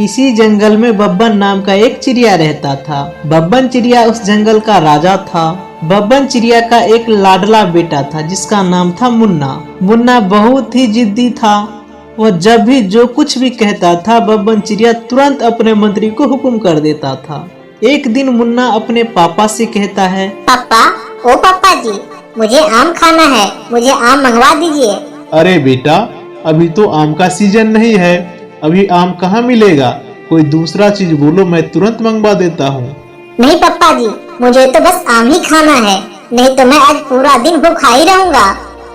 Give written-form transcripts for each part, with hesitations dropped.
इसी जंगल में बब्बन नाम का एक चिड़िया रहता था। बब्बन चिड़िया उस जंगल का राजा था। बब्बन चिड़िया का एक लाडला बेटा था जिसका नाम था मुन्ना। मुन्ना बहुत ही जिद्दी था। वह जब भी जो कुछ भी कहता था बब्बन चिड़िया तुरंत अपने मंत्री को हुक्म कर देता था। एक दिन मुन्ना अपने पापा से कहता है, पापा, ओ पापा जी, मुझे आम खाना है, मुझे आम मंगवा दीजिए। अरे बेटा, अभी तो आम का सीजन नहीं है, अभी आम कहाँ मिलेगा? कोई दूसरा चीज बोलो, मैं तुरंत मंगवा देता हूँ। नहीं पापा जी, मुझे तो बस आम ही खाना है, नहीं तो मैं आज पूरा दिन भूखा ही रहूंगा।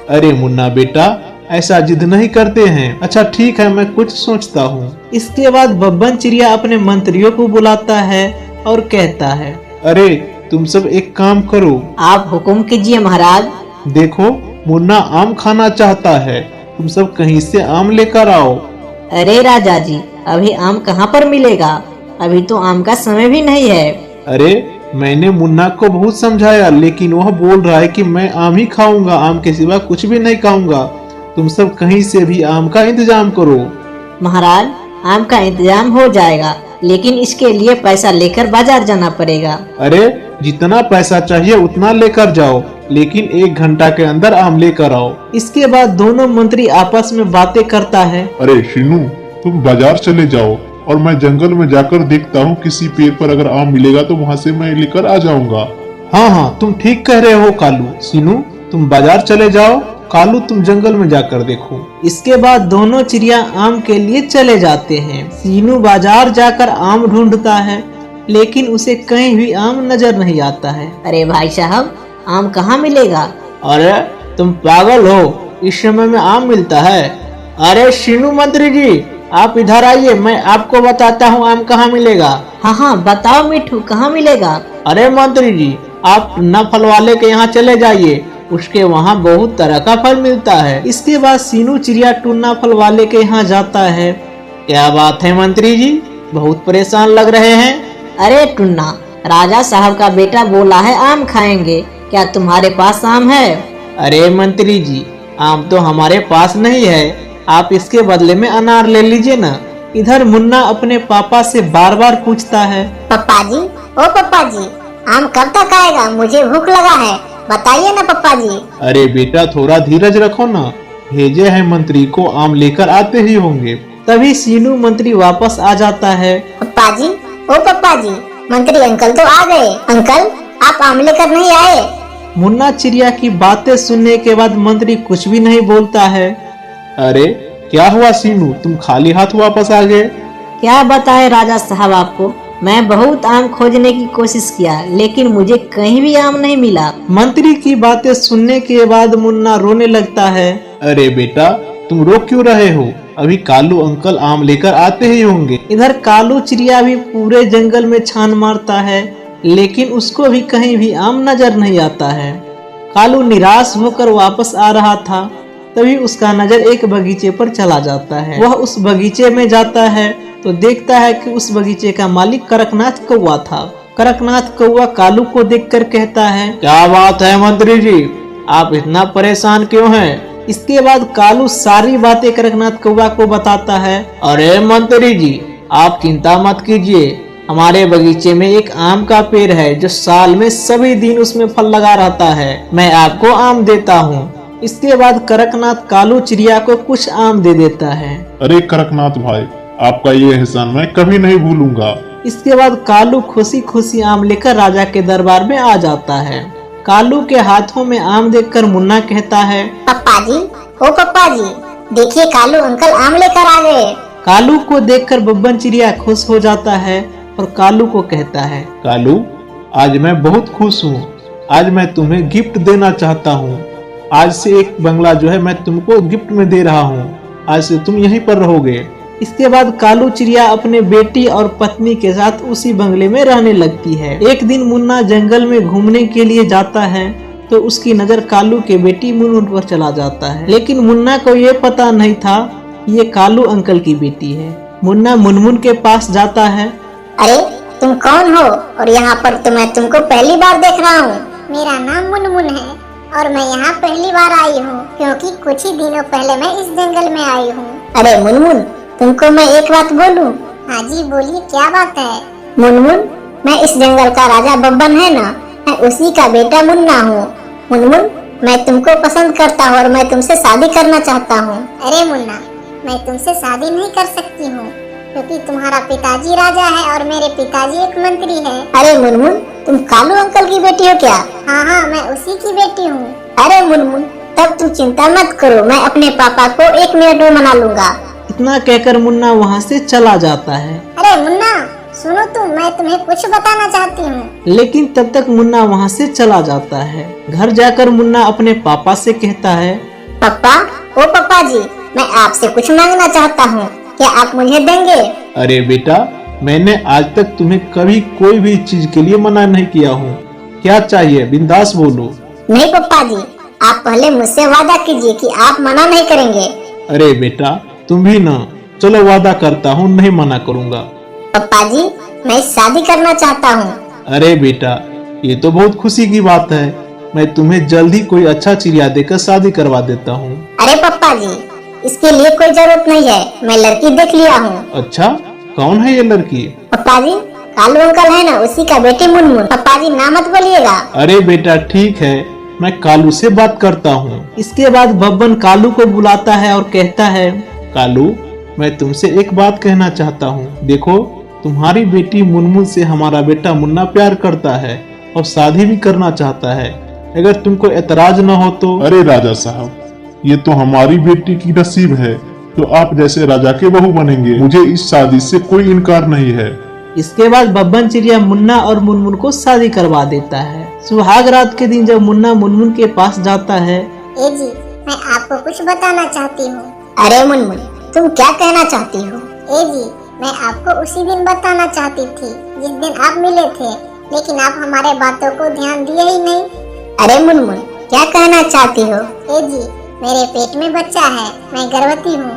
अरे मुन्ना बेटा, ऐसा जिद नहीं करते हैं। अच्छा ठीक है, मैं कुछ सोचता हूँ। इसके बाद बब्बन चिड़िया अपने मंत्रियों को बुलाता है और कहता है, अरे तुम सब एक काम करो। आप हुक्म कीजिए महाराज। देखो, मुन्ना आम खाना चाहता है, तुम सब कहीं से आम लेकर आओ। अरे राजा जी, अभी आम कहाँ पर मिलेगा? अभी तो आम का समय भी नहीं है। अरे मैंने मुन्ना को बहुत समझाया, लेकिन वह बोल रहा है कि मैं आम ही खाऊंगा, आम के सिवा कुछ भी नहीं खाऊंगा। तुम सब कहीं से भी आम का इंतजाम करो। महाराज, आम का इंतजाम हो जाएगा, लेकिन इसके लिए पैसा लेकर बाजार जाना पड़ेगा। अरे जितना पैसा चाहिए उतना लेकर जाओ, लेकिन 1 घंटा के अंदर आम लेकर आओ। इसके बाद दोनों मंत्री आपस में बातें करता है। अरे शीनू, तुम बाजार चले जाओ और मैं जंगल में जाकर देखता हूँ, किसी पेड़ पर अगर आम मिलेगा तो वहाँ से मैं लेकर आ जाऊंगा। हाँ हाँ, तुम ठीक कह रहे हो कालू। सीनू, तुम बाजार चले जाओ, कालू तुम जंगल में जाकर देखो। इसके बाद दोनों चिड़िया आम के लिए चले जाते हैं। सीनू बाजार जाकर आम ढूंढता है, लेकिन उसे कहीं भी आम नजर नहीं आता है। अरे भाई साहब, आम कहाँ मिलेगा? अरे तुम पागल हो, इस समय में आम मिलता है? अरे शीनू मंत्री जी, आप इधर आइए, मैं आपको बताता हूँ आम कहाँ मिलेगा। हाँ हाँ, बताओ मिठू, कहाँ मिलेगा? अरे मंत्री जी, आप न फल वाले के यहाँ चले जाइए, उसके वहाँ बहुत तरह का फल मिलता है। इसके बाद सीनू चिड़िया टुन्ना फल वाले के यहाँ जाता है। क्या बात है मंत्री जी, बहुत परेशान लग रहे हैं? अरे टुन्ना, राजा साहब का बेटा बोला है आम खाएंगे, क्या तुम्हारे पास आम है? अरे मंत्री जी, आम तो हमारे पास नहीं है, आप इसके बदले में अनार ले लीजिए ना। इधर मुन्ना अपने पापा से बार बार पूछता है, पप्पा जी, ओ पप्पा जी, आम कब तक आएगा? मुझे भूख लगा है, बताइए ना पप्पा जी। अरे बेटा, थोड़ा धीरज रखो ना, भेजे हैं मंत्री को, आम लेकर आते ही होंगे। तभी सीनू मंत्री वापस आ जाता है। पप्पा जी, ओ पप्पा जी, मंत्री अंकल तो आ गए। अंकल, आप आम लेकर नहीं आए? मुन्ना चिड़िया की बातें सुनने के बाद मंत्री कुछ भी नहीं बोलता है। अरे क्या हुआ सीनू, तुम खाली हाथ वापस आ गए? क्या बताए राजा साहब आपको, मैं बहुत आम खोजने की कोशिश किया, लेकिन मुझे कहीं भी आम नहीं मिला। मंत्री की बातें सुनने के बाद मुन्ना रोने लगता है। अरे बेटा, तुम रो क्यों रहे हो? अभी कालू अंकल आम लेकर आते ही होंगे। इधर कालू चिड़िया भी पूरे जंगल में छान मारता है, लेकिन उसको भी कहीं भी आम नजर नहीं आता है। कालू निराश होकर वापस आ रहा था, तभी उसका नजर एक बगीचे पर चला जाता है। वह उस बगीचे में जाता है तो देखता है कि उस बगीचे का मालिक कड़कनाथ कौवा था। कड़कनाथ कौवा कालू को देखकर कहता है, क्या बात है मंत्री जी, आप इतना परेशान क्यों हैं? इसके बाद कालू सारी बातें कड़कनाथ कौवा को बताता है। अरे मंत्री जी, आप चिंता मत कीजिए, हमारे बगीचे में एक आम का पेड़ है जो साल में सभी दिन उसमें फल लगा रहता है, मैं आपको आम देता हूँ। इसके बाद कड़कनाथ कालू चिड़िया को कुछ आम दे देता है। अरे कड़कनाथ भाई, आपका ये एहसान मैं कभी नहीं भूलूंगा। इसके बाद कालू खुशी खुशी आम लेकर राजा के दरबार में आ जाता है। कालू के हाथों में आम देखकर मुन्ना कहता है, पप्पा जी, ओ पप्पा जी, देखिए कालू अंकल आम लेकर आ गए। कालू को देखकर बब्बन चिड़िया खुश हो जाता है और कालू को कहता है, कालू, आज मैं बहुत खुश हूँ, आज मैं तुम्हें गिफ्ट देना चाहता हूँ। आज से एक बंगला जो है मैं तुमको गिफ्ट में दे रहा हूँ, आज से तुम यहीं पर रहोगे। इसके बाद कालू चिड़िया अपने बेटी और पत्नी के साथ उसी बंगले में रहने लगती है। एक दिन मुन्ना जंगल में घूमने के लिए जाता है तो उसकी नजर कालू के बेटी मुनमुन पर चला जाता है, लेकिन मुन्ना को ये पता नहीं था ये कालू अंकल की बेटी है। मुन्ना मुनमुन के पास जाता है। अरे तुम कौन हो और यहाँ पर तो मैं तुमको पहली बार देख रहा हूँ। मेरा नाम मुनमुन है और मैं यहाँ पहली बार आई हूँ, क्योंकि कुछ ही दिनों पहले मैं इस जंगल में आई हूँ। अरे मुनमुन, तुमको मैं एक बात बोलूं, हाँ जी बोलिए, क्या बात है? मुनमुन, मैं इस जंगल का राजा बब्बन है ना, मैं उसी का बेटा मुन्ना हूँ। मुनमुन, मैं तुमको पसंद करता हूँ और मैं तुमसे शादी करना चाहता हूँ। अरे मुन्ना, मैं तुमसे शादी नहीं कर सकती हूँ क्योंकि तुम्हारा पिताजी राजा है और मेरे पिताजी एक मंत्री है। अरे मुनमुन, तुम कालू अंकल की बेटी हो क्या? हाँ, मैं उसी की बेटी हूँ। अरे मुनमुन, तब तुम चिंता मत करो, मैं अपने पापा को 1 मिनट में मना लूंगा। इतना कहकर मुन्ना वहाँ से चला जाता है। अरे मुन्ना, सुनो तुम, मैं तुम्हें कुछ बताना चाहती हूँ। लेकिन तब तक मुन्ना वहाँ से चला जाता है। घर जाकर मुन्ना अपने पापा से कहता है, पापा, ओ पापा जी, मैं आपसे कुछ मांगना चाहता हूँ, क्या आप मुझे देंगे? अरे बेटा, मैंने आज तक तुम्हें कभी कोई भी चीज के लिए मना नहीं किया हूँ। क्या चाहिए, बिंदास बोलो। नहीं पापा जी, आप पहले मुझसे वादा कीजिए कि आप मना नहीं करेंगे। अरे बेटा, तुम भी ना, चलो वादा करता हूँ नहीं मना करूँगा। पापा जी, मैं शादी करना चाहता हूँ। अरे बेटा, ये तो बहुत खुशी की बात है। मैं तुम्हें जल्द ही कोई अच्छा चिड़िया देकर शादी करवा देता हूँ। अरे पापा जी, इसके लिए कोई जरूरत नहीं है, मैं लड़की देख लिया हूँ। अच्छा, कौन है ये लड़की? पापा जी, कालू अंकल है ना, उसी का बेटी मुनमुन। पापा जी ना मत बोलिएगा। अरे बेटा ठीक है, मैं कालू से बात करता हूँ। इसके बाद बब्बन कालू को बुलाता है और कहता है, कालू, मैं तुमसे एक बात कहना चाहता हूँ। देखो, तुम्हारी बेटी मुनमुन से हमारा बेटा मुन्ना प्यार करता है और शादी भी करना चाहता है। अगर तुमको एतराज न हो तो। अरे राजा साहब, ये तो हमारी बेटी की नसीब है, तो आप जैसे राजा के बहू बनेंगे। मुझे इस शादी से कोई इनकार नहीं है। इसके बाद बब्बन चिड़िया मुन्ना और मुनमुन को शादी करवा देता है। सुहाग रात के दिन जब मुन्ना मुनमुन के पास जाता है, ए जी, मैं आपको कुछ बताना चाहती हूँ। अरे मुनमुन, तुम क्या कहना चाहती हो? ए जी, मैं आपको उसी दिन बताना चाहती थी जिस दिन आप मिले थे, लेकिन आप हमारे बातों को ध्यान दिए ही नहीं। अरे मुनमुन, क्या कहना चाहती हो? ए जी, मेरे पेट में बच्चा है, मैं गर्भवती हूँ।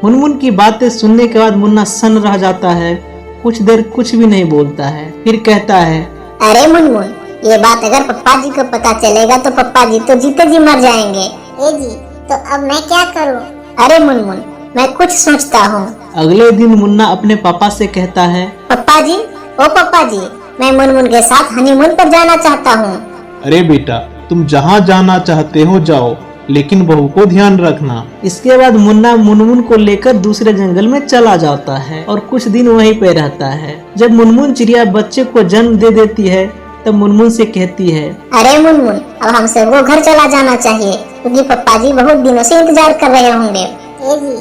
मुनमुन की बातें सुनने के बाद मुन्ना सन्न रह जाता है। कुछ देर कुछ भी नहीं बोलता है, फिर कहता है, अरे मुनमुन, ये बात अगर पप्पा जी को पता चलेगा तो पप्पा जी तो जीते जी मर जाएंगे। ए जी, तो अब मैं क्या करूँ? अरे मुनमुन, मैं कुछ सोचता हूँ। अगले दिन मुन्ना अपने पापा से कहता है, पप्पा जी, ओ पप्पा जी, मैं मुनमुन के साथ हनीमून पर जाना चाहता हूँ। अरे बेटा, तुम जहाँ जाना चाहते हो जाओ, लेकिन बहू को ध्यान रखना। इसके बाद मुन्ना मुनमुन को लेकर दूसरे जंगल में चला जाता है और कुछ दिन वहीं पे रहता है। जब मुनमुन चिड़िया बच्चे को जन्म दे देती है तब मुनमुन से कहती है, अरे मुनमुन, अब हम सबको घर चला जाना चाहिए क्योंकि पप्पा जी बहुत दिनों से इंतजार कर रहे होंगे। ए जी,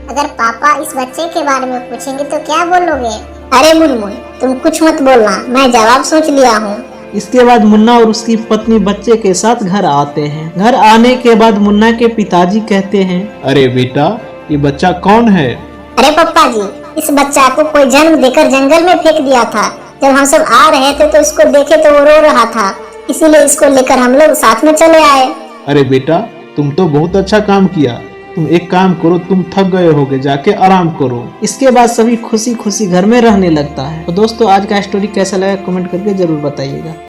अगर पापा इस बच्चे के बारे में पूछेंगे तो क्या बोलोगे? अरे मुनमुन, तुम कुछ मत बोलना, मैं जवाब सोच लिया हूँ। इसके बाद मुन्ना और उसकी पत्नी बच्चे के साथ घर आते हैं। घर आने के बाद मुन्ना के पिताजी कहते हैं, अरे बेटा, ये बच्चा कौन है? अरे पप्पा जी, इस बच्चा को कोई जन्म देकर जंगल में फेंक दिया था। जब हम सब आ रहे थे तो इसको देखे तो वो रो रहा था, इसीलिए इसको लेकर हम लोग साथ में चले आए। अरे बेटा, तुम तो बहुत अच्छा काम किया। तुम एक काम करो, तुम थक गए होगे, जाके आराम करो। इसके बाद सभी खुशी खुशी घर में रहने लगता है। तो दोस्तों, आज का स्टोरी कैसा लगा कमेंट करके जरूर बताइएगा।